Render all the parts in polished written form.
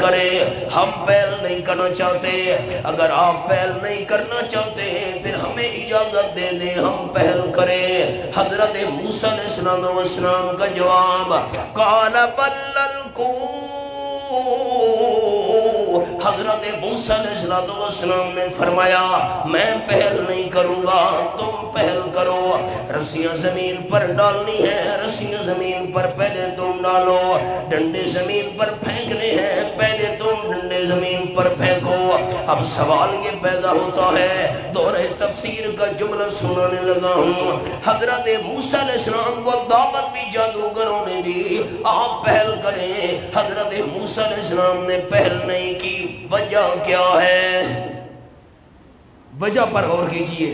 کرے، ہم پہل نہیں کرنا چاہتے، اگر آپ پہل نہیں کرنا چاہتے پھر ہمیں اجازت دے دیں ہم پہل کریں۔ حضرت موسیٰ علیہ السلام کا جواب قال بل القوا، حضرت موسیٰ علیہ السلام نے فرمایا میں پہل نہیں کروں گا، تم پہل کرو۔ رسیاں زمین پر ڈالنی ہے، رسیاں زمین پر پہلے تم ڈالو، ڈنڈے زمین پر پھینکنے ہیں، پہلے تم ڈنڈے زمین پر پھینکو۔ اب سوال یہ پیدا ہوتا ہے، دورہ تفسیر کا جملہ سنانے لگا ہوں، حضرت موسیٰ علیہ السلام کو دعوت بھی جادوگروں نے دی آپ پہل کریں، حضرت موسیٰ علیہ السلام نے پہل نہیں کی، وجہ کیا ہے؟ وجہ پر غور کیجئے۔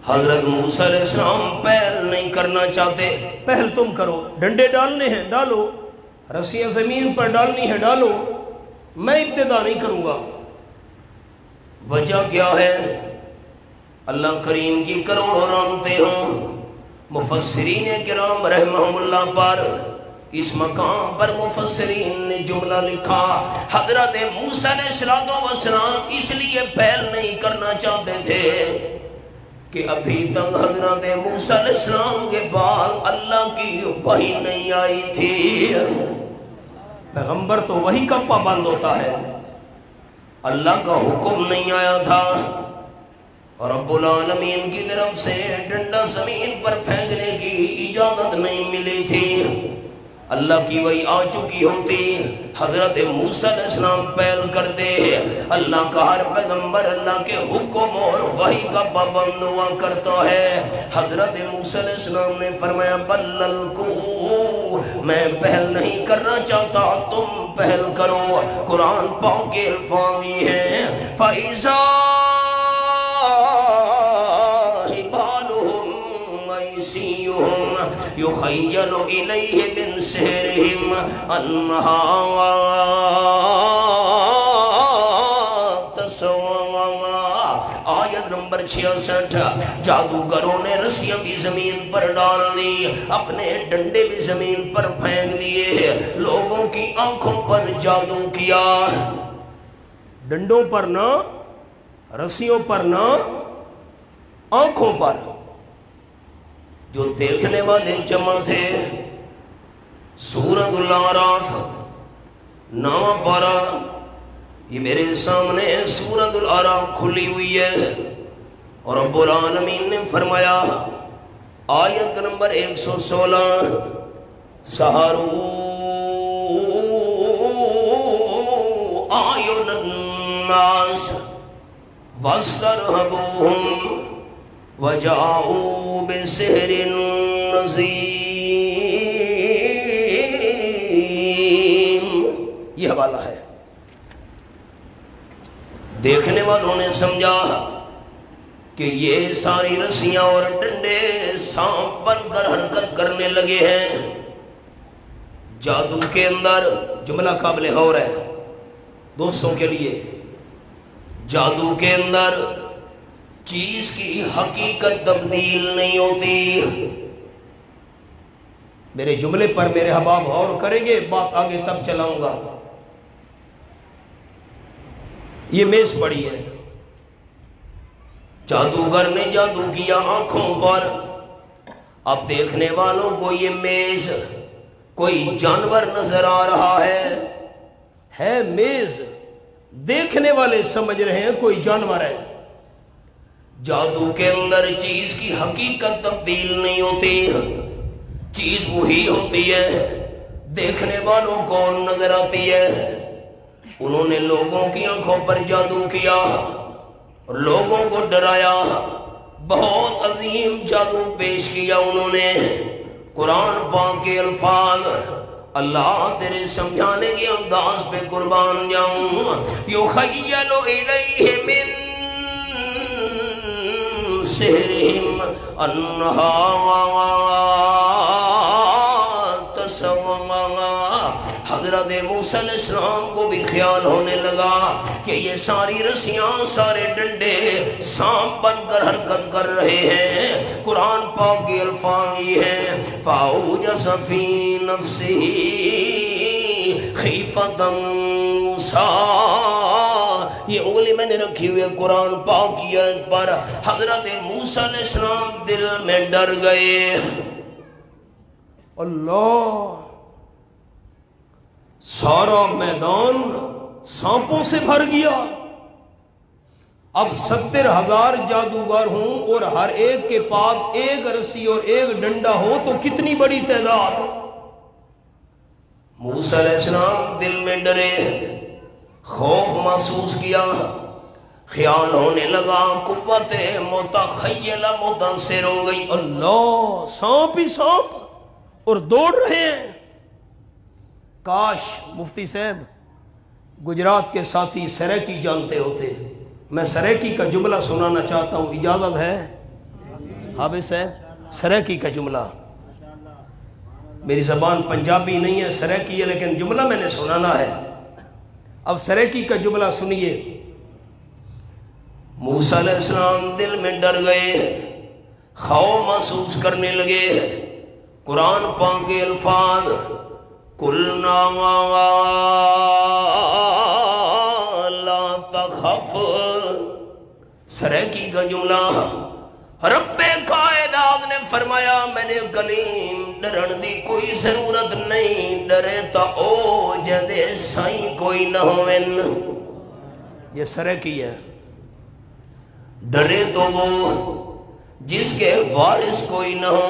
حضرت موسیٰ علیہ السلام پہل نہیں کرنا چاہتے، پہل تم کرو، ڈنڈے ڈالنے ہیں ڈالو، رسیاں زمین پر ڈالنی ہے ڈالو، میں ابتدا نہیں کروں گا۔ وجہ کیا ہے؟ اللہ کریم کی کروڑوں رحمتیں ہوں، مفسرین کرام رحمہم اللہ پر اس مقام پر مفسرین نے جملہ لکھا، حضرت موسیٰ علیہ السلام اس لیے پہل نہیں کرنا چاہتے تھے کہ ابھی تک حضرت موسیٰ علیہ السلام کے پاس اللہ کی وحی نہیں آئی تھی۔ پیغمبر تو وحی کا پابند ہوتا ہے، اللہ کا حکم نہیں آیا تھا، اور رب العالمین کی طرف سے ڈنڈا زمین پر پھینکنے کی اجازت نہیں ملی تھی۔ اللہ کی وحی آ چکی ہوتی، حضرت موسیٰ علیہ السلام پہل کرتے، اللہ کا ہر پیغمبر اللہ کے حکم اور وحی کا پابند ہوا کرتا ہے۔ حضرت موسیٰ علیہ السلام نے فرمایا بل القوا، میں پہل نہیں کرنا چاہتا، تم پہل کرو۔ قرآن پاک کے الفاظ یہ ہیں فَإِذَا يُخَيَّلُ إِلَيْهِ مِنْ سِحْرِهِمْ أَنَّهَا تَسْعَىٰ۔ آیت نمبر 66، جادوگروں نے رسیاں بھی زمین پر ڈال دی، اپنے ڈنڈے بھی زمین پر پھینک دیے، لوگوں کی آنکھوں پر جادو کیا، ڈنڈوں پر نہ، رسیوں پر نہ، آنکھوں پر۔ جو دیکھنے والے جمع تھے، سورۃ الاعراف 9 پارہ، یہ میرے سامنے سورۃ الاعراف کھلی ہوئی ہے، اور رب العالمین نے فرمایا آیت نمبر 116 سحروا اعین الناس واسترهبوهم وَجَاءُوا بِسِحْرٍ عَظِيمٍ۔ یہ حوالہ ہے۔ دیکھنے والوں نے سمجھا کہ یہ ساری رسیاں اور ڈنڈے سانپ بن کر حرکت کرنے لگے ہیں۔ جادو کے اندر جملہ قابل غور ہے دوستوں کے لیے، جادو کے اندر چیز کی حقیقت تبدیل نہیں ہوتی۔ میرے جملے پر میرے احباب غور کریں گے، بات آگے تب چلاؤں گا۔ یہ میز پڑی ہے، جادوگر نے جادو کیا آنکھوں پر، اب دیکھنے والوں کو یہ میز کوئی جانور نظر آ رہا ہے میز، دیکھنے والے سمجھ رہے ہیں کوئی جانور ہے۔ جادو کے اندر چیز کی حقیقت تبدیل نہیں ہوتی، چیز وہی ہوتی ہے، دیکھنے والوں کو نظر آتی ہے۔ انہوں نے لوگوں کی آنکھوں پر جادو کیا اور لوگوں کو ڈرایا، بہت عظیم جادو پیش کیا انہوں نے۔ قرآن پاک کے الفاظ، اللہ تیرے سمجھانے کے انداز پہ قربان جاؤں، یُخَیَّلُ إِلَيْهِ مِن سِحْرِهِمْ أَنَّهَا تَسْعَىٰ۔ حضرت موسیٰ علیہ السلام کو بھی خیال ہونے لگا کہ یہ ساری رسیاں، سارے ڈنڈے سانپ بن کر حرکت کر رہے ہیں۔ قرآن پاک کے الفاظ یہ ہیں فَأَوْجَسَ فِي نَفْسِهِ خیفۃ موسیٰ، یہ انگلی میں نے رکھی ہوئی قرآن پاک کی آیت پر، حضرت موسیٰ علیہ السلام دل میں ڈر گئے۔ اللہ، سارا میدان سانپوں سے بھر گیا۔ اب 70,000 جادوگر ہوں اور ہر ایک کے پاس ایک رسی اور ایک ڈنڈا ہو تو کتنی بڑی تعداد۔ موسیٰ علیہ السلام دل میں ڈرے، خوف محسوس کیا، خیال ہونے لگا قوت متخیلہ متاثر ہو گئی۔ اللہ، سانپ ہی سانپ اور دوڑ رہے ہیں۔ کاش مفتی صاحب گجرات کے ساتھی سریکی جانتے ہوتے۔ میں سریکی کا جملہ سنانا چاہتا ہوں، اجازت ہے حافظ صاحب؟ سریکی کا جملہ، میری زبان پنجابی نہیں ہے، سریکی ہے، لیکن جملہ میں نے سنانا ہے۔ اب سریکی کا جملہ سنیے۔ موسیٰ علیہ السلام دل میں ڈر گئے، خوف محسوس کرنے لگے۔ قرآن پاک کے الفاظ، قُلْنَا لَا تَخَفْ، سریکی کا جملہ، رب کائنات نے فرمایا میں نے کلیم ڈرن دی کوئی ضرورت نہیں، ڈرے تا او جدے سائیں کوئی نہ ہوئن۔ یہ سریکی ہے، ڈرے تو وہ جس کے وارث کوئی نہ ہو۔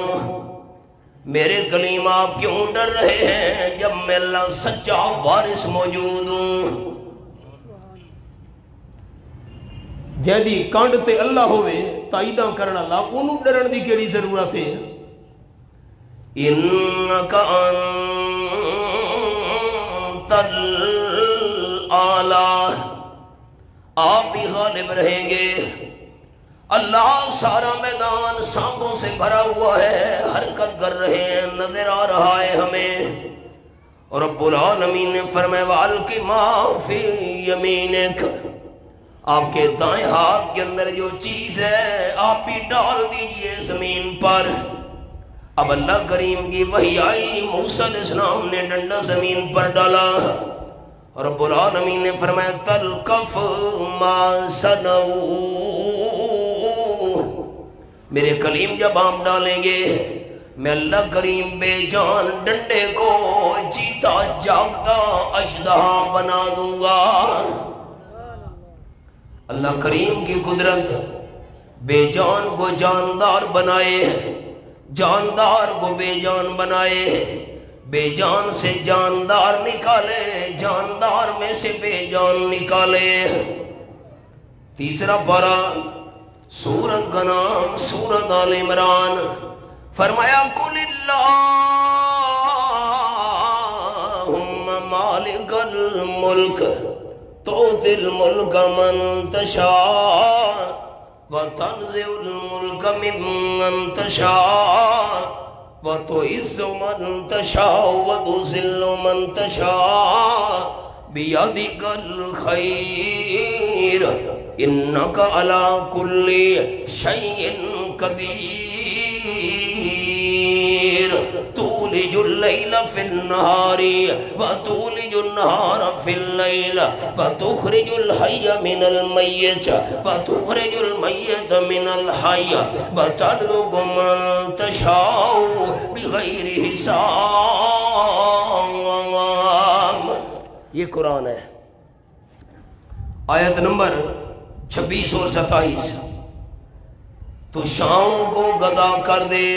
میرے کلیم آپ کیوں ڈر رہے ہیں جب میں اللہ سچا وارث موجود ہوں؟ جیدی کانڈ تے اللہ ہوئے تائیدہ کرنا اللہ، انہوں ڈرن دی کیڑی ضرورت ہے؟ اِنَّكَ أَنْتَ الْأَعْلَىٰ، آپ ہی غالب رہیں گے۔ اللہ، سارا میدان سانپوں سے بھرا ہوا ہے، حرکت کر رہے ہیں، نظر آ رہا ہے ہمیں۔ اور رب العالمین نے فرمایا وَأَلْقِ مَا فِي يَمِينِكَ، آپ کے دائیں ہاتھ کے اندر جو چیز ہے آپ بھی ڈال دیجئے زمین پر۔ اب اللہ کریم کی وحی آئی، موسیٰ علیہ السلام نے ڈنڈا زمین پر ڈالا، اور رب العالمین نے فرمایا تلقف ما صنعوا، میرے کلیم جب آپ ڈالیں گے میں اللہ کریم بے جان ڈنڈے کو جیتا جاگتا اژدہا بنا دوں گا۔ اللہ کریم کی قدرت بے جان کو جاندار بنائے، جاندار کو بے جان بنائے، بے جان سے جاندار نکالے، جاندار میں سے بے جان نکالے۔ تیسرا پارہ، سورت کا نام سورت آل عمران، فرمایا قُلِ اللہم مالک الملک تؤتی الملک من تشاء وتنزع الملک ممن تشاء وتعز من تشاء وتذل من تشاء بیدک الخیر انک علی کل شیء قدیر تولج اللیل فی النہار وتولج النہار فی اللیل وتخرج الحی من المیت وتخرج المیت من الحی وترزق من تشاء بغیر حساب۔ یہ قرآن ہے، آیت نمبر 26 اور 27۔ تو شام کو گدا کر دے،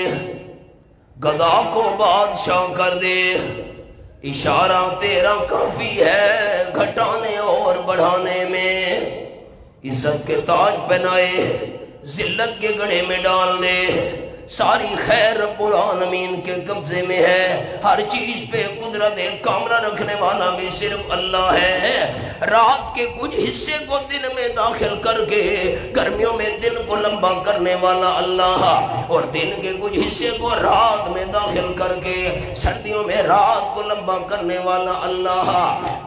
گدا کو بادشاہ کر دے، اشارہ تیرا کافی ہے گھٹانے اور بڑھانے میں۔ عزت کے تاج پہنائے، ذلت کے گڑھے میں ڈال دے، ساری خیر رب العالمین کے قبضے میں ہے، ہر چیز پہ قدرت کاملہ رکھنے والا بھی صرف اللہ ہے۔ رات کے کچھ حصے کو دن میں داخل کر کے گرمیوں میں دن کو لمبا کرنے والا اللہ، اور دن کے کچھ حصے کو رات میں داخل کر کے سردیوں میں رات کو لمبا کرنے والا اللہ،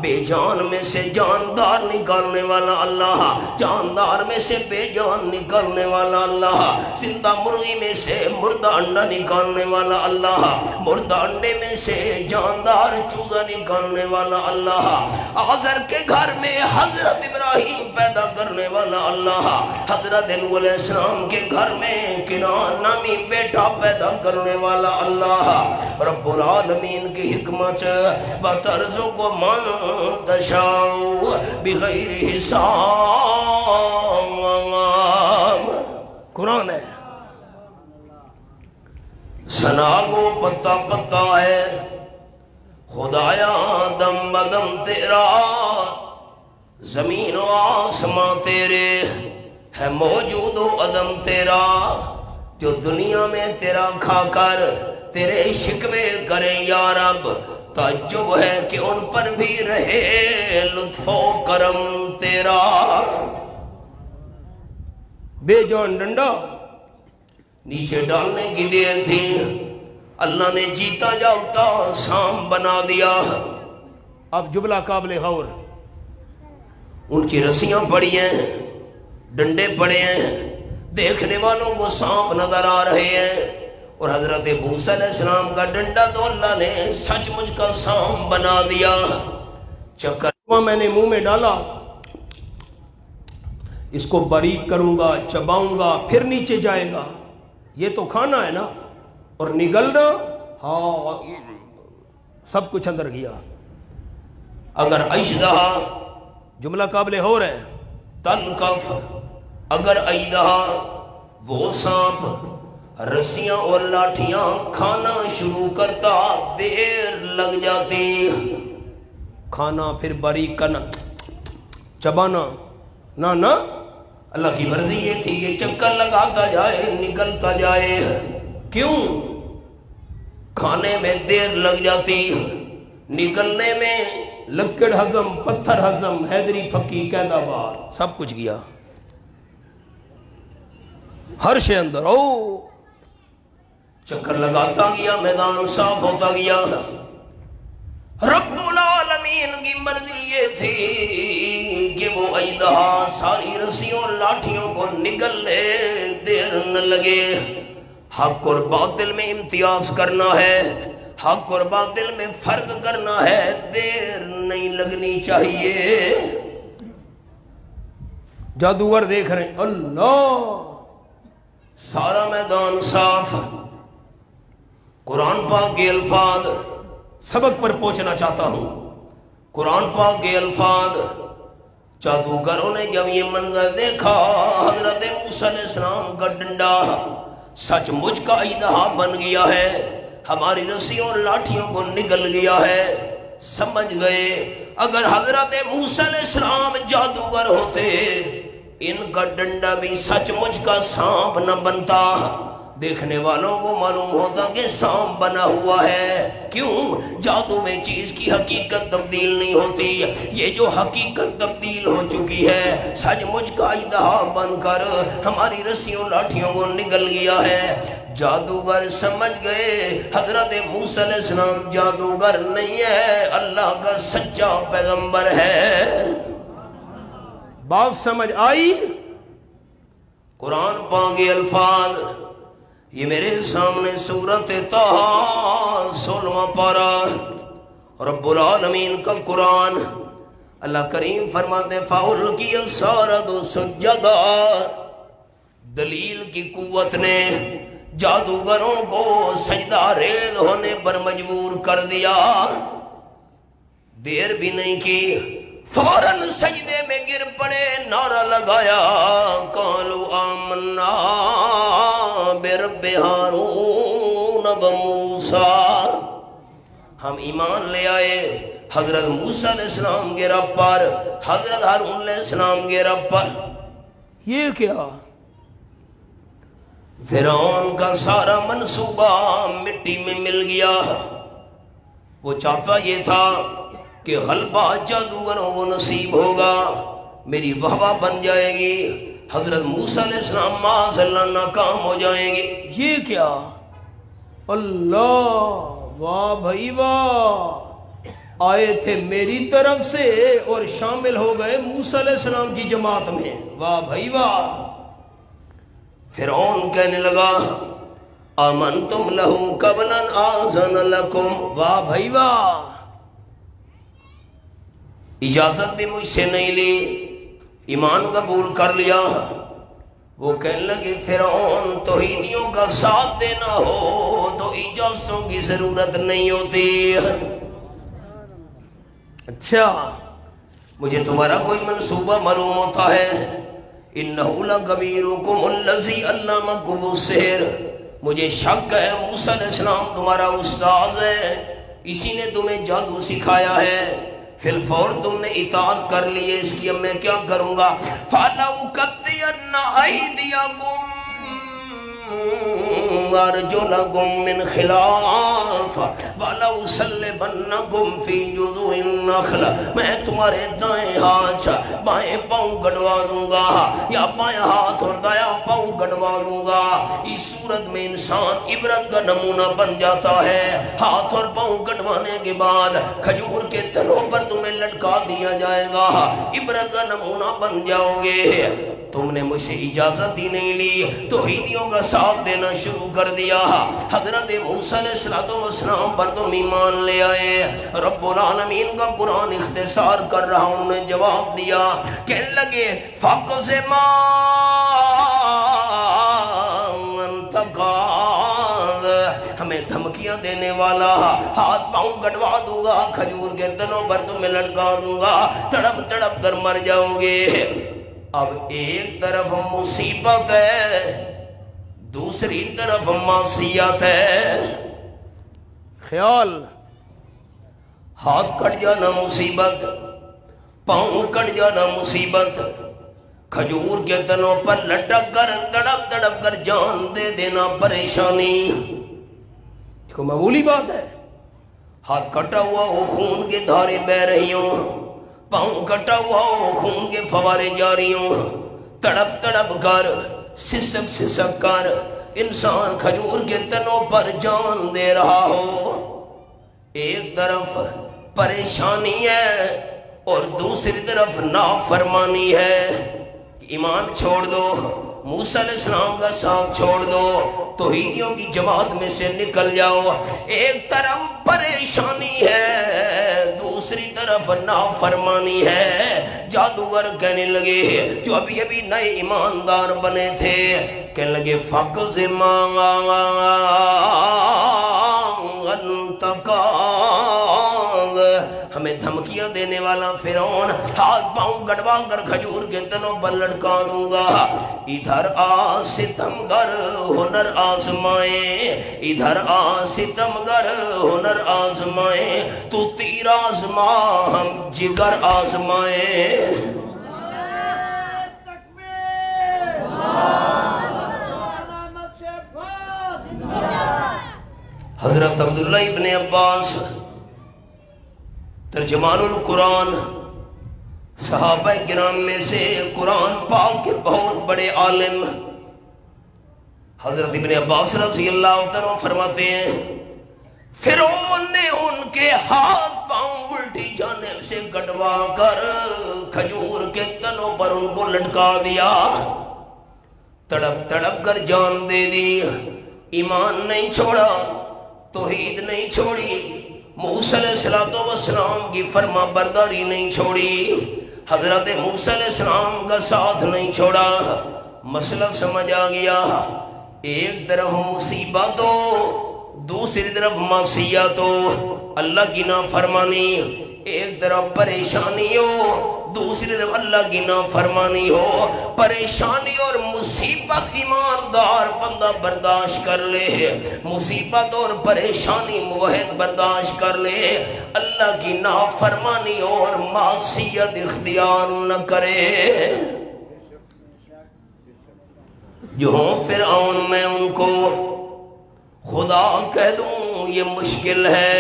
بے جان میں سے جاندار نکالنے والا اللہ، جاندار میں سے بے جان نکالنے والا اللہ، زندہ مرغی میں سے مردہ انڈا نکالنے والا اللہ، مردہ انڈے میں سے جاندار چوزا نکالنے والا اللہ، آزر کے گھر میں حضرت ابراہیم پیدا کرنے والا اللہ، حضرت نوح علیہ السلام کے گھر میں کنعان نامی بیٹا پیدا کرنے والا اللہ، رب العالمین کی حکمت وَتَرْزُقُ مَن تَشَاءُ بِغَيْرِ حساب قرآن ہے۔ ثنا کو پتا پتا ہے خدایا دم بدم تیرا، زمین و آسمان تیرے ہے موجود و عدم تیرا، جو دنیا میں تیرا کھا کر تیرے شکوے کریں یا رب، تعجب ہے کہ ان پر بھی رہے لطف و کرم تیرا۔ بے جان ڈنڈا نیچے ڈالنے کی دیر تھی، اللہ نے جیتا جاگتا سام بنا دیا۔ اب جبلہ قابل غور، ان کی رسیاں پڑی ہیں، ڈنڈے پڑے ہیں، دیکھنے والوں کو سانپ نظر آ رہے ہیں، اور حضرت موسیٰ علیہ السلام کا ڈنڈا تو اللہ نے سچ مجھ کا سانپ بنا دیا۔ چکر میں نے منہ میں ڈالا، اس کو باریک کروں گا، چباؤں گا، پھر نیچے جائے گا، یہ تو کھانا ہے نا، اور نگلنا، ہاں سب کچھ اندر گیا۔ اگر ایشدہ جملہ قابل ہو رہا ہے، تنکف اگر ایدہ وہ سانپ رسیاں اور لاٹھیاں کھانا شروع کرتا، دیر لگ جاتی، کھانا پھر باریک کرنا، چبانا نہ اللہ کی مرضی یہ تھی یہ چکر لگاتا جائے، نکلتا جائے۔ کیوں؟ کھانے میں دیر لگ جاتی، نکلنے میں لکڑ ہضم، پتھر ہضم، حیدری پھکی، قید آباد، سب کچھ گیا، ہر شے اندر۔ او چکر لگاتا گیا، میدان صاف ہوتا گیا۔ رب العالمین کی مرضی یہ تھی کہ وہ اژدہا ساری رسیوں لاٹھیوں کو نگل لے، دیر نہ لگے۔ حق اور باطل میں امتیاز کرنا ہے، حق اور باطل میں فرق کرنا ہے، دیر نہیں لگنی چاہیے۔ جادوگر دیکھ رہے ہیں، اللہ سارا میدان صاف۔ قرآن پاک کے الفاظ سبق پر پہنچنا چاہتا ہوں۔ قرآن پاک کے الفاظ، جادوگروں نے جب یہ منظر دیکھا، حضرت موسیٰ علیہ السلام کا ڈنڈا سچ مجھ کا اژدہا بن گیا ہے، ہماری رسیوں اور لاٹھیوں کو نگل گیا ہے، سمجھ گئے اگر حضرت موسیٰ علیہ السلام جادوگر ہوتے، ان کا ڈنڈا بھی سچ مجھ کا سانپ نہ بنتا، دیکھنے والوں کو معلوم ہوتا کہ سانپ بنا ہوا ہے۔ کیوں؟ جادو میں چیز کی حقیقت تبدیل نہیں ہوتی، یہ جو حقیقت تبدیل ہو چکی ہے، سچ مجھ کا اژدہا بن کر ہماری رسیوں لاٹھیوں کو نگل گیا ہے۔ جادوگر سمجھ گئے حضرت موسیٰ علیہ السلام جادوگر نہیں ہے، اللہ کا سچا پیغمبر ہے۔ بات سمجھ آئی؟ قرآن پاک کے الفاظ یہ میرے سامنے سورۃ طٰہٰ 16واں پارہ، رب العالمین کا قرآن۔ اللہ کریم فرماتے ہیں فَأُلْقِيَ السَّحَرَةُ سُجَّدًا، دلیل کی قوت نے جادوگروں کو سجدہ ریز ہونے پر مجبور کر دیا، دیر بھی نہیں کی، فوراً سجدے میں گر پڑے، نعرہ لگایا قالوا آمنا برب ہارون و موسیٰ، ہم ایمان لے آئے حضرت موسیٰ علیہ السلام کے رب پر، حضرت ہارون علیہ السلام کے رب پر۔ یہ کیا؟ فرعون کا سارا منصوبہ مٹی میں مل گیا۔ وہ چاہتا یہ تھا کہ غلبہ جادوگروں کو نصیب ہوگا، میری واہ بن جائے گی، حضرت موسیٰ علیہ السلام معاذ اللہ ناکام ہو جائیں گے۔ یہ کیا؟ اللہ، واہ بھائی واہ، آئے تھے میری طرف سے اور شامل ہو گئے موسیٰ علیہ السلام کی جماعت میں، واہ بھائی واہ۔ فرعون کہنے لگا آمنتم لہو قبل ان آذن لکم، واہ بھائی واہ، اجازت بھی مجھ سے نہیں لی، ایمان قبول کر لیا۔ وہ کہنے لگے فرعون توحیدیوں کا ساتھ دینا ہو تو اجازتوں کی ضرورت نہیں ہوتی۔ اچھا مجھے تمہارا کوئی منصوبہ معلوم ہوتا ہے؟ اِنَّهُ لَكَبِيرُكُمُ الَّذِي عَلَّمَكُمُ السِّحْرَ، مجھے شک ہے موسیٰ علیہ السلام تمہارا استاذ ہے، اسی نے تمہیں جادو سکھایا ہے، فی الفور تم نے اطاعت کر لی ہے، اس کی اب میں کیا کروں گا؟ فَلَوْقَتِّيَنَّ أَيْدِيَكُمْ وَأَرْجُلَكُمْ مِنْ خِلَافٍ وَلَأُصَلِّبَنَّكُمْ فِي جُذُوعِ النَّخْلِ، میں تمہارے دائیں ہاتھ بائیں پاؤں گڑوا دوں گا، یا بائیں ہاتھ اور دایاں پاؤں گڑوا دوں گا۔ اس صورت میں انسان عبرت کا نمونہ بن جاتا ہے۔ ہاتھ اور پاؤں گڑوانے کے بعد کھجور کے تنوں پر تمہیں لٹکا دیا جائے گا، عبرت کا نمونہ بن جاؤ گے۔ تم نے مجھ سے اجازت ہی نہیں لی، توحیدیوں کا ساتھ دینا شروع کر دیا۔ حضرت موسیٰ علیہ السلام پر تم ایمان لے آئے۔ رب العالمین کا قرآن اختصار کر رہا ہوں، نے جواب دیا، کہنے لگے فَقْسِمَا أَنْتَ قَالَ، ہمیں دھمکیاں دینے والا، ہاتھ پاؤں گڑوا دوں گا، کھجور کے تنوں پر تمہیں لٹکا دوں گا، تڑپ تڑپ کر مر جاؤ گے۔ اب ایک طرف مصیبت ہے، دوسری طرف معصیت ہے۔ خیال، ہاتھ کٹ جانا مصیبت، پاؤں کٹ جانا مصیبت، کھجور کے تنوں پر لٹک کر تڑپ تڑپ کر جان دے دینا پریشانی۔ کوئی معمولی بات ہے؟ ہاتھ کٹا ہوا ہو، خون کے دھاریں بہ رہی ہوں، پاؤں کٹا ہوا ہو، خون کے فوارے جاری ہوں، تڑپ تڑپ کر سسک سسک کر انسان کھجور کے تنوں پر جان دے رہا ہو۔ ایک طرف پریشانی ہے اور دوسری طرف نافرمانی ہے۔ ایمان چھوڑ دو، موسیٰ علیہ السلام کا ساتھ چھوڑ دو، توحیدیوں کی جماعت میں سے نکل جاؤ۔ ایک طرف پریشانی ہے، دوسری طرف نافرمانی ہے۔ جادوگر کہنے لگے، جو ابھی ابھی نئے ایماندار بنے تھے، کہنے لگے فَقْسِمَا أَنْتَ قَالَ، ہمیں دھمکیاں دینے والا فرعون، ہاتھ پاؤں گڑوا کر کھجور کے تنوں پر لٹکا دوں گا۔ ادھر آ ستمگر ہنر آزمائے، ادھر آ ستمگر ہنر آزمائے، تو تیر آزما ہم جگر آزمائے۔ حضرت عبداللہ ابن عباس ترجمان القرآن، صحابہ کرام میں سے قرآن پاک کے بہت بڑے عالم، حضرت ابن عباس رضی اللہ عنہ فرماتے ہیں، فرعون نے ان کے ہاتھ پاؤں الٹی جانب سے کٹوا کر کھجور کے تنوں پر ان کو لٹکا دیا، تڑپ تڑپ کر جان دے دی۔ ایمان نہیں چھوڑا، توحید نہیں چھوڑی، موسیٰ علیہ السلام کی فرما برداری نہیں چھوڑی، حضرت موسیٰ علیہ السلام کا ساتھ نہیں چھوڑا۔ مسئلہ سمجھ آ گیا، ایک طرف مصیبت ہو، دوسری طرف معصیت ہو، اللہ کی نافرمانی، ایک طرف پریشانی ہو، دوسری طرف اللہ کی نافرمانی ہو۔ پریشانی اور مصیبت ایماندار بندہ برداشت کر لے، مصیبت اور پریشانی موحد برداشت کر لے، اللہ کی نافرمانی اور معصیت اختیار نہ کرے۔ جو ہوں فرعون میں ان کو خدا کہہ دوں یہ مشکل ہے۔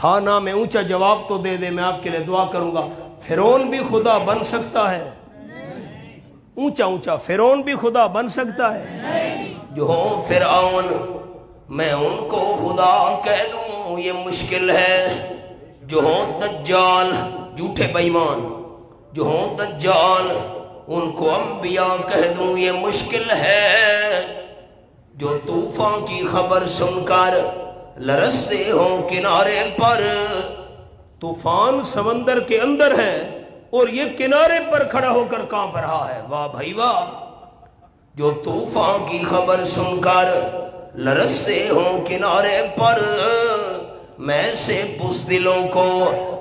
ہاں نہ میں اونچا جواب تو دے دے، میں آپ کے لئے دعا کروں گا۔ فرعون بھی خدا بن سکتا ہے؟ اونچا اونچا، فرعون بھی خدا بن سکتا ہے؟ جو ہوں فرعون میں ان کو خدا کہہ دوں یہ مشکل ہے۔ جو ہوں دجال، جھوٹے بے ایمان، جو ہوں دجال، ان کو انبیاء کہہ دوں یہ مشکل ہے جو طوفان کی خبر سن کر لرزتے ہوں کنارے پر. طوفان سمندر کے اندر ہے اور یہ کنارے پر کھڑا ہو کر کانپ رہا ہے. واہ بھائی واہ. جو طوفان کی خبر سن کر لرزتے ہوں کنارے پر میں سے بزدلوں کو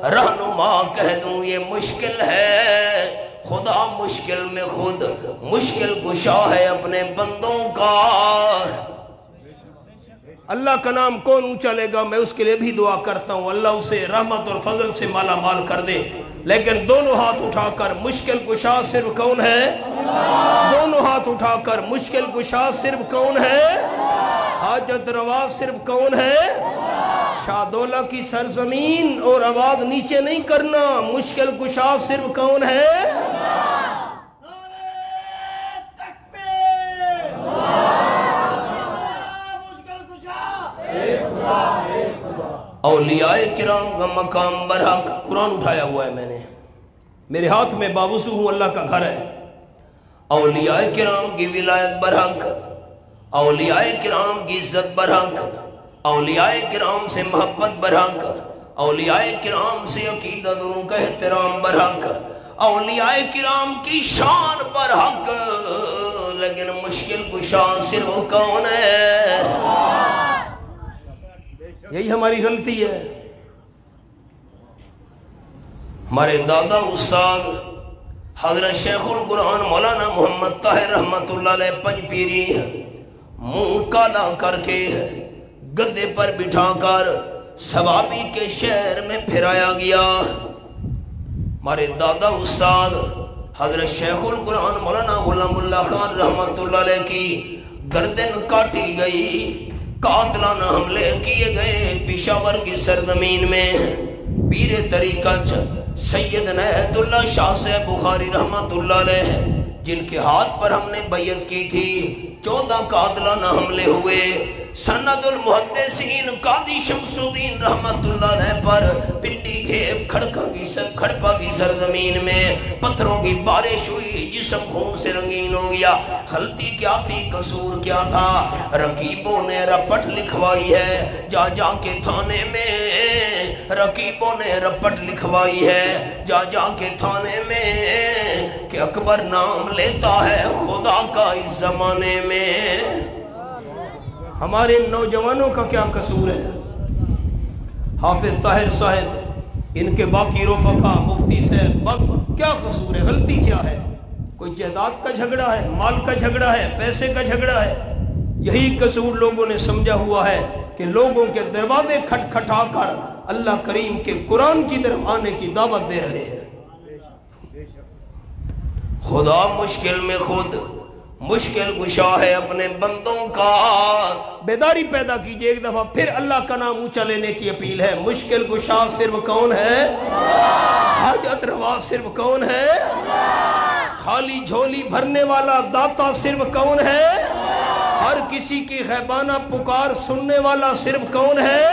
رہنما کہہ دوں یہ مشکل ہے. خدا مشکل میں خود مشکل کشا ہے اپنے بندوں کا. اللہ کا نام کون اونچا لے گا؟ میں اس کے لیے بھی دعا کرتا ہوں اللہ اسے رحمت اور فضل سے مالا مال کر دے. لیکن دونوں ہاتھ اٹھا کر مشکل کشا صرف کون ہے؟ دونوں ہاتھ اٹھا کر مشکل کشا صرف کون ہے؟ حاجت روا صرف کون ہے؟ شادولہ کی سرزمین اور آواز نیچے نہیں کرنا. مشکل کشا صرف کون ہے؟ اولیاء کرام کا مقام برحق. قرآن اٹھایا ہوا ہے میں نے, میرے ہاتھ میں باوضو ہوں, اللہ کا گھر ہے. اولیاء کرام کی ولایت برحق, اولیاء کرام کی عزت برحق, اولیاء کرام سے محبت برحق, اولیاء کرام سے عقیدت ان کا احترام برحق, اولیاء کرام کی شان برحق. لیکن مشکل کشا صرف کون ہے؟ یہی ہماری غلطی ہے. ہمارے دادا استاد حضرت شیخ القرآن مولانا محمد طاہر رحمت اللہ علیہ پنج پیری منہ کالا کر کے گدے پر بٹھا کر ثوابی کے شہر میں پھرایا گیا. ہمارے دادا استاد حضرت شیخ القرآن مولانا غلام اللہ خان رحمت اللہ علیہ کی گردن کاٹی گئی, قاتلانہ حملے کیے گئے پشاور کی سرزمین میں. پیر طریقت سید عنایت اللہ شاہ صاحب بخاری رحمت اللہ علیہ جن کے ہاتھ پر ہم نے بیعت کی تھی, 14 قاتلانہ حملے ہوئے. سند المحدثین قاضی شمس الدین رحمت اللہ علیہ پر پنڈی گھیب کھڑپا کی سرزمین میں پتھروں کی بارش ہوئی, جسم خون سے رنگین ہو گیا. غلطی کیا تھی, قصور کیا تھا؟ رقیبوں نے رپٹ لکھوائی ہے جا جا کے تھانے میں, رقیبوں نے رپٹ لکھوائی ہے جا جا کے تھانے میں کہ اکبر نام لیتا ہے خدا کا اس زمانے میں. ہمارے نوجوانوں کا کیا قصور ہے؟ حافظ طاہر صاحب, ان کے باقی رفقا, مفتی صاحب, کیا قصور ہے؟ غلطی کیا ہے؟ کوئی جائیداد کا جھگڑا ہے, مال کا جھگڑا ہے, پیسے کا جھگڑا ہے؟ یہی قصور لوگوں نے سمجھا ہوا ہے کہ لوگوں کے دروازے کھٹکھٹا کر اللہ کریم کے قرآن کی طرف آنے کی دعوت دے رہے ہیں. خدا مشکل میں خود مشکل کشا ہے اپنے بندوں کا. بیداری پیدا کیجئے ایک دفعہ, پھر اللہ کا نام اونچا لینے کی اپیل ہے. مشکل کشا صرف کون ہے؟ حاجت روا صرف کون ہے؟ خالی جھولی بھرنے والا داتا صرف کون ہے؟ ہر کسی کی غیبانہ پکار سننے والا صرف کون ہے؟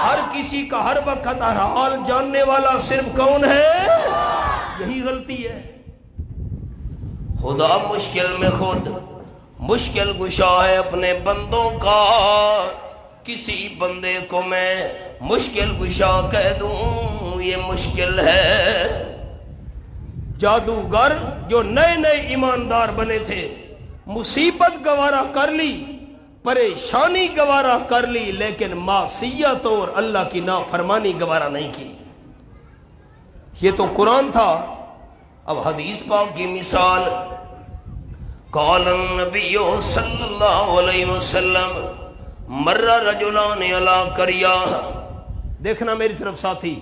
ہر کسی کا ہر وقت ہر حال جاننے والا صرف کون ہے؟ یہی غلطی ہے. خدا مشکل میں خود مشکل کشا ہے اپنے بندوں کا. کسی بندے کو میں مشکل کشا کہہ دوں یہ مشکل ہے. جادوگر جو نئے نئے ایماندار بنے تھے, مصیبت گوارا کر لی, پریشانی گوارا کر لی, لیکن معصیت اور اللہ کی نافرمانی گوارا نہیں کی. یہ تو قرآن تھا. اب حدیث پاک کی مثال, قال النبی صلی اللہ علیہ وسلم مر رجلان علی قریہ. دیکھنا میری طرف ساتھی,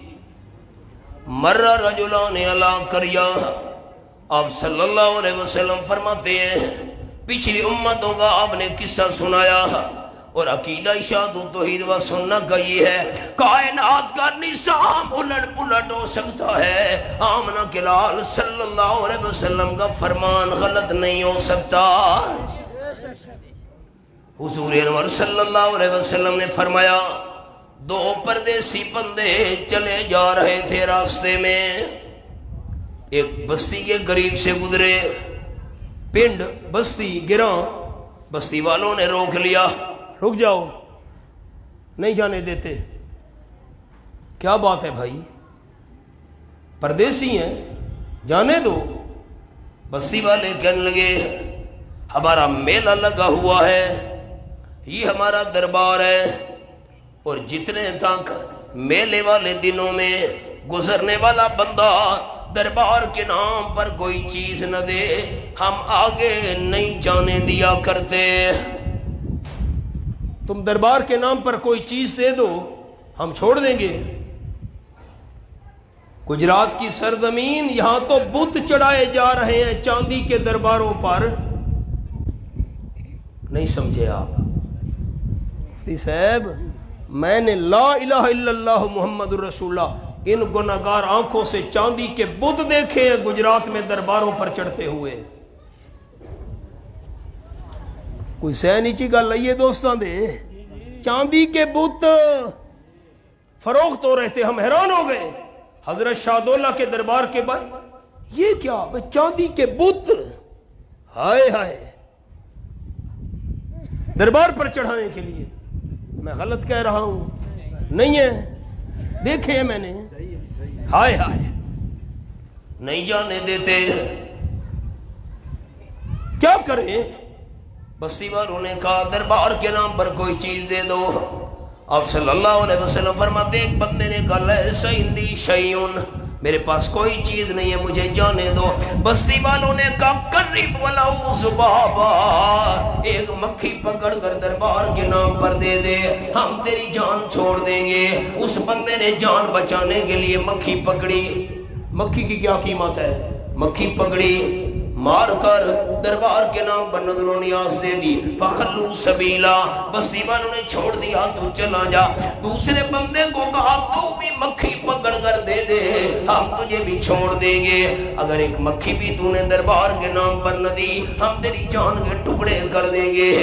مر رجلان علی قریہ. آپ صلی اللہ علیہ وسلم فرماتے ہیں پچھلی امتوں کا آپ نے قصہ سنایا, اور عقیدہ اشاعت و توحید و سنت کا یہ ہے کائنات کا نظام الٹ پلٹ ہو سکتا ہے, آمنہ کے لال صلی اللہ علیہ وسلم کا فرمان غلط نہیں ہو سکتا. حضور انور صلی اللہ علیہ وسلم نے فرمایا 2 پردیسی بندے چلے جا رہے تھے راستے میں. ایک بستی کے قریب سے گزرے، پنڈ بستی گراں، بستی والوں نے روک لیا، رک جاؤ، نہیں جانے دیتے۔ کیا بات ہے بھائی، پردیسی ہیں، جانے دو۔ بستی والے کہنے لگے ہمارا میلہ لگا ہوا ہے، یہ ہمارا دربار ہے، اور جتنے تک میلے والے دنوں میں گزرنے والا بندہ دربار کے نام پر کوئی چیز نہ دے ہم آگے نہیں جانے دیا کرتے۔ تم دربار کے نام پر کوئی چیز دے دو ہم چھوڑ دیں گے۔ گجرات کی سرزمین، یہاں تو بت چڑھائے جا رہے ہیں چاندی کے درباروں پر، نہیں سمجھے آپ؟ مفتی صاحب میں نے لا الہ الا اللہ محمد الرسول اللہ ان گناہگار آنکھوں سے چاندی کے بت دیکھے ہیں گجرات میں درباروں پر چڑھتے ہوئے۔ کوئی سہ نیچی گل لئیے دوستان دے، چاندی کے بت فروخت ہو رہے تھے، ہم حیران ہو گئے۔ حضرت شاہ دولہ کے دربار کے بعد یہ کیا چاندی کے بت، ہائے ہائے، دربار پر چڑھانے کے لیے۔ میں غلط کہہ رہا ہوں؟ نہیں ہے، دیکھے میں نے، ہائے ہائے، نہیں جانے دیتے۔ کیا کریں؟ بستی والوں نے کہا دربار کے نام پر کوئی چیز دے دو۔ آپ صلی اللہ علیہ وسلم فرماتے ایک بندے نے کہا لیس عندی شیئن، میرے پاس کوئی چیز نہیں ہے، مجھے جانے دو۔ بستی والوں نے کہا قریب ولو ذبابا، ایک مکھی پکڑ کر دربار کے نام پر دے دے ہم تیری جان چھوڑ دیں گے۔ اس بندے نے جان بچانے کے لیے مکھی پکڑی۔ مکھی کی کیا قیمت ہے؟ مکھی پکڑی، مار کر دربار کے نام پر نظر و نیاز دے دی۔ فخلو سبیلا، بستی والوں نے چھوڑ دیا تو چلا جا۔ دوسرے بندے کو کہا تو بھی مکھی پکڑ کر دے دے ہم تجھے بھی چھوڑ دیں گے، اگر ایک مکھی بھی تو نے دربار کے نام پر نہ دی ہم تیری جان کے ٹکڑے کر دیں گے۔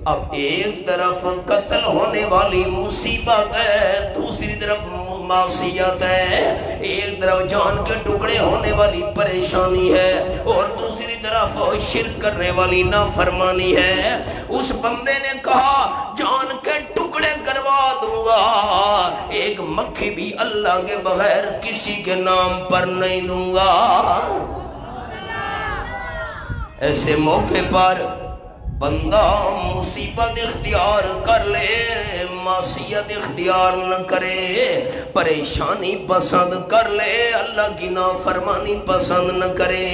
اب ایک طرف قتل ہونے والی مصیبت ہے، دوسری طرف معصیت ہے، ایک طرف جان کے ٹکڑے ہونے والی پریشانی ہے اور دوسری طرف شرک کرنے والی نافرمانی ہے۔ اس بندے نے کہا جان کے ٹکڑے کروا دوں گا، ایک مکھی بھی اللہ کے بغیر کسی کے نام پر نہیں دوں گا۔ ایسے موقع پر بندہ مصیبت اختیار کر لے، معصیت اختیار نہ کرے، پریشانی پسند کر لے، اللہ کی نافرمانی پسند نہ کرے۔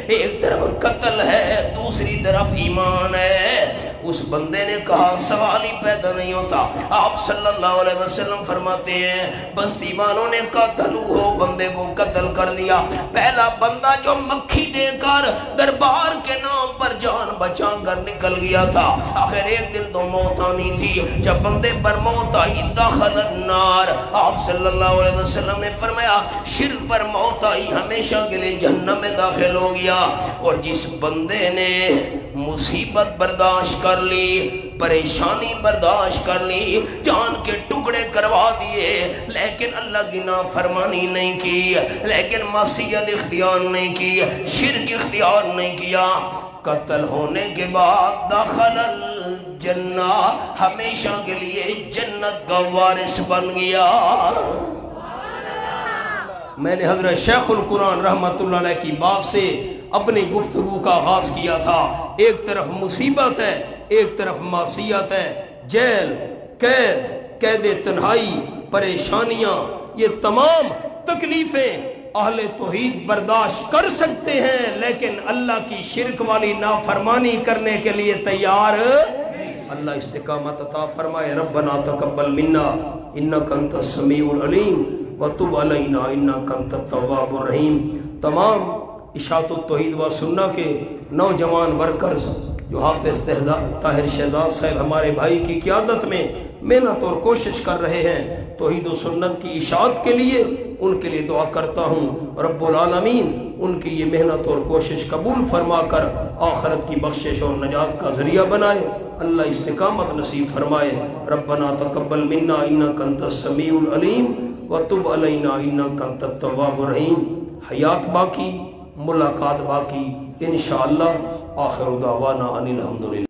ایک طرف قتل ہے، دوسری طرف ایمان ہے۔ اس بندے نے کہا سوال ہی پیدا نہیں ہوتا۔ آپ صلی اللہ علیہ وسلم فرماتے ہیں بستی والوں نے قتل ہو بندے کو قتل کر دیا۔ پہلا بندہ جو مکھی دے کر دربار کے نام پر جان بچا کر نکل گیا تھا، آخر ایک دن تو موت آنی تھی۔ جب بندے پر موت آئی دخل النار، آپ صلی اللہ علیہ وسلم نے فرمایا شرک پر موت آئی ہمیشہ کے لیے جہنم میں داخل ہو گیا۔ اور جس بندے نے مصیبت برداشت کر لی، پریشانی برداشت کر لی، جان کے ٹکڑے کروا دیے، لیکن اللہ کی نافرمانی نہیں کی، لیکن معصیت اختیار نہیں کی، شرک اختیار نہیں کیا، قتل ہونے کے بعد داخل الجنہ، ہمیشہ کے لیے جنت کا وارث بن گیا۔ میں نے حضرت شیخ القرآن رحمت اللہ علیہ کی بات سے اپنی گفتگو کا آغاز کیا تھا۔ ایک طرف مصیبت ہے، ایک طرف معصیت ہے، جیل، قید، قید تنہائی، پریشانیاں، یہ تمام تکلیفیں اہل توحید برداشت کر سکتے ہیں، لیکن اللہ کی شرک والی نافرمانی کرنے کے لیے تیار۔ اللہ استقامت عطا فرمائے۔ ربنا تقبل منا انک انت السمیع العلیم وتب علینا انک انت التواب الرحیم۔ تمام اشاعت التوحید و سنہ کے نوجوان ورکرز جو حافظ طاہر شہزاد صاحب ہمارے بھائی کی قیادت میں محنت اور کوشش کر رہے ہیں توحید و سنت کی اشاعت کے لیے، ان کے لیے دعا کرتا ہوں رب العالمین ان کی یہ محنت اور کوشش قبول فرما کر آخرت کی بخشش اور نجات کا ذریعہ بنائے۔ اللہ استقامت نصیب فرمائے۔ ربنا تقبل منا انک انت السمیع العلیم وتب علینا انک انت التواب الرحیم۔ حیات باقی، ملاقات باقی انشاءاللہ. آخر دعوانا ان الحمدللہ.